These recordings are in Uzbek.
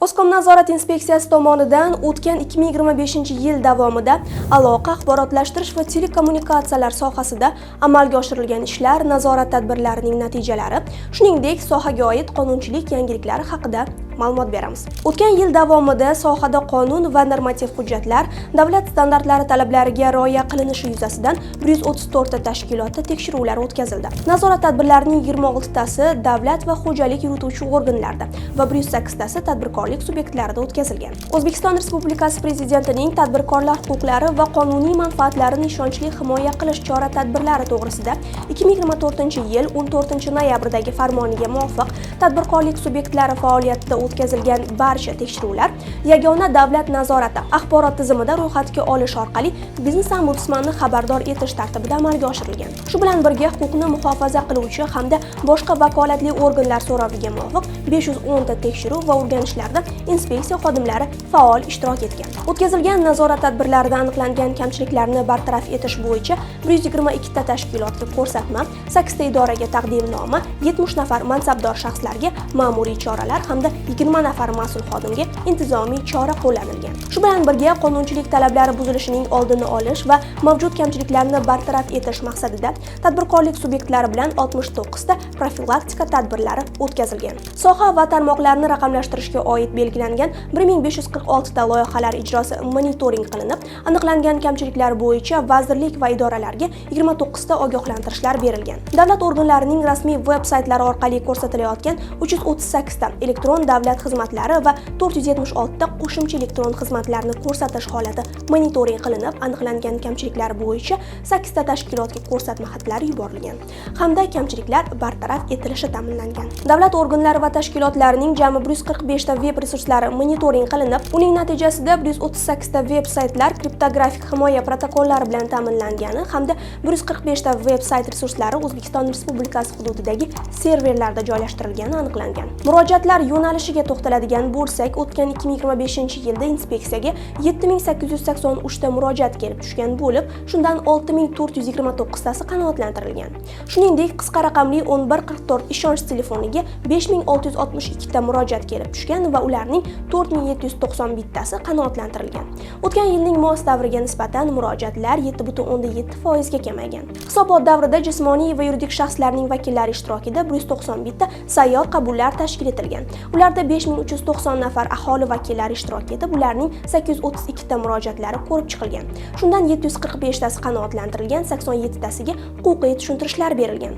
O'zkom nazorat inspeksiyasi tomonidan o'tgan 2025-yil davomida aloqa, axborotlashtirish va telekommunikatsiyalar sohasida amalga oshirilgan ishlar, nazorat tadbirlarining natijalari, shuningdek, sohaga oid qonunchilik yangiliklari haqida ma'lumot beramiz. O'tgan yil davomida sohada qonun va normativ hujjatlar, davlat standartlari talablariga rioya qilinishi yuzasidan 134 ta tashkilotda tekshiruvlar o'tkazildi. Nazorat tadbirlarining 26 tasi davlat va xo'jalik yurituvchi organlarda va 108 tasi tadbirkorlik subyektlarida o'tkazilgan. O'zbekiston Respublikasi Prezidentining tadbirkorlar huquqlari va qonuniy manfaatlarini ishonchli himoya qilish chora-tadbirlari to'g'risida 2024-yil 14 noyabrdagi farmoniga muvofiq tadbirkorlik subyektlari faoliyatida o'tkazilgan barcha tekshiruvlar yagona davlat nazorati axborot tizimida ro'yxatga olish orqali biznes ombudsmanni xabardor etish tartibida amalga oshirilgan. Shu bilan birga huquqni muhofaza qiluvchi hamda boshqa vakolatli organlar so'roviga muvofiq 510 ta tekshiruv va o'rganishlarda inspeksiya xodimlari faol ishtirok etgan. O'tkazilgan nazorat tadbirlarida aniqlangan kamchiliklarni bartaraf etish bo'yicha 122 ta tashkilotga ko'rsatma, 8 ta idoraga taqdimnoma, 70 nafar mansabdor shaxslarga ma'muriy choralar hamda 20 nafar mas'ul xodimga intizomiy chora qo'llanilgan. Shu bilan birga qonunchilik talablari buzilishining oldini olish va mavjud kamchiliklarni bartaraf etish maqsadida tadbirkorlik subyektlari bilan 69 ta profilaktika tadbirlari o'tkazilgan. Soha va tarmoqlarni raqamlashtirishga oid belgilangan 1546 ta loyihalar ijrosi monitoring qilinib, aniqlangan kamchiliklar bo'yicha vazirlik va idoralarga 29 ta ogohlantirishlar berilgan. Davlat organlarining rasmiy veb-saytlari orqali ko'rsatilayotgan 338 ta elektron davlat xizmatlari va 476 ta qo'shimcha elektron xizmatlarni ko'rsatish holati monitoring qilinib, aniqlangan kamchiliklar bo'yicha 8 ta tashkilotga ko'rsatma xatlari yuborilgan hamda kamchiliklar bartaraf etilishi ta'minlangan. Davlat organlari va tashkilotlarining jami 145 ta veb resurslari monitoring qilinib, uning natijasida 138 ta veb-saytlar kriptografik himoya protokollari bilan ta'minlangani hamda 145 ta veb-sayt resurslari O'zbekiston Respublikasi hududidagi serverlarda joylashtirilgani aniqlangan. Murojaatlar yo'nalishiga to'xtaladigan bo'lsak, o'tgan 2025-yilda inspeksiyaga 7883 ta murojaat kelib tushgan bo'lib, shundan 6429 tasi qanoatlantirilgan. Shuningdek, qisqa raqamli 1144 ishonch telefoniga 5662 ta murojaat kelib tushgan va ularning 4791 tasi qanoatlantirilgan. O'tgan yilning mos davriga nisbatan murojaatlar 7,7% ga kamaygan. Hisobot davrida jismoniy va yuridik shaxslarning vakillari ishtirokida 191 ta sayyor qabullar tashkil etilgan. Ularda 5390 nafar aholi vakillari ishtirok etib, ularning 832 ta murojaatlari ko'rib chiqilgan. Shundan 745 tasi qanoatlantirilgan, 87 tasiga huquqiy tushuntirishlar berilgan.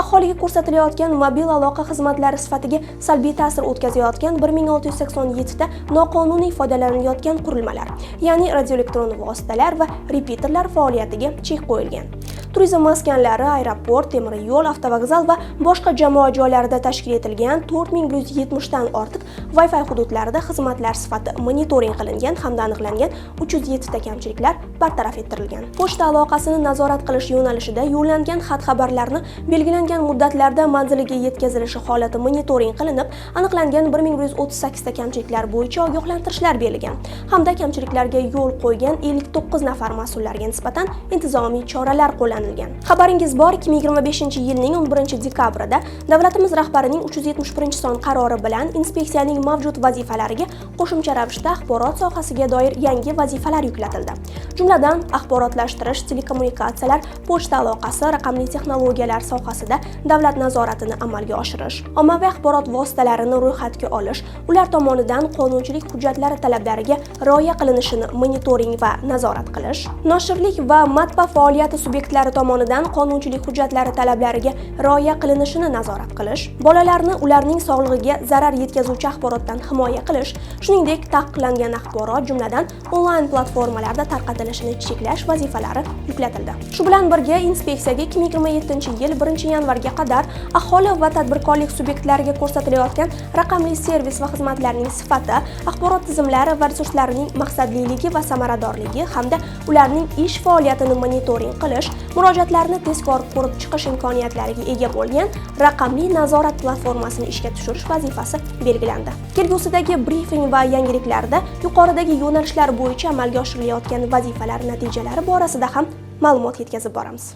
Aholiga ko'rsatilayotgan mobil aloqa xizmatlari sifatiga salbiy ta'sir o'tkazayotgan 1687 ta noqonuniy foydalanilayotgan qurilmalar, ya'ni radioelektron vositalar va repeaterlar faoliyatiga chek qo'yilgan. Turizm maskanlari, aeroport, temir yo'l, avtovokzal va boshqa jamoat joylarida tashkil etilgan 4170 dan ortiq Wi-Fi hududlarida xizmatlar sifati monitoring qilingan hamda aniqlangan 307 ta kamchiliklar bartaraf ettirilgan. Pochta aloqasini nazorat qilish yo'nalishida yo'llangan xat-xabarlarni belgilangan muddatlarda manziliga yetkazilishi holati monitoring qilinib, aniqlangan 1138 ta kamchiliklar bo'yicha ogohlantirishlar berilgan hamda kamchiliklarga yo'l qo'ygan 59 nafar mas'ullarga nisbatan intizomiy choralar qo'llanilgan. Xabaringiz bor, 2025-yilning 11-dekabrida davlatimiz rahbarining 371 son qarori bilan inspeksiyaning mavjud vazifalariga qo'shimcha ravishda axborot sohasiga doir yangi vazifalar yuklatildi. Jumladan, axborotlashtirish, telekommunikatsiyalar, pochta aloqasi, raqamli texnologiyalar sohasida davlat nazoratini amalga oshirish, ommaviy axborot vositalarini ro'yxatga olish, ular tomonidan qonunchilik hujjatlari talablariga rioya qilinishini monitoring va nazorat qilish, noshirlik va matbaa faoliyati subyektlari tomonidan qonunchilik hujjatlari talablariga rioya qilinishini nazorat qilish, bolalarni ularning sog'lig'iga zarar yetkazuvchi axborotdan himoya qilish, shuningdek taqiqlangan axborot, jumladan onlayn platformalarda tarqatilishini cheklash vazifalari yuklatildi. Shu bilan birga inspeksiyaga 2027-yil 1-yanvarga qadar aholi va tadbirkorlik subyektlariga ko'rsatilayotgan raqamli servis va xizmatlarning sifati, axborot tizimlari va resurslarining maqsadliligi va samaradorligi hamda ularning ish faoliyatini monitoring qilish, murojaatlarni tezkor ko'rib chiqish imkoniyatlariga ega bo'lgan raqamli nazorat platformasini ishga tushirish vazifasi belgilandi. Kelgusidagi brifing va yangiliklarda yuqoridagi yo'nalishlar bo'yicha amalga oshirilayotgan vazifalar natijalari borasida ham ma'lumot yetkazib boramiz.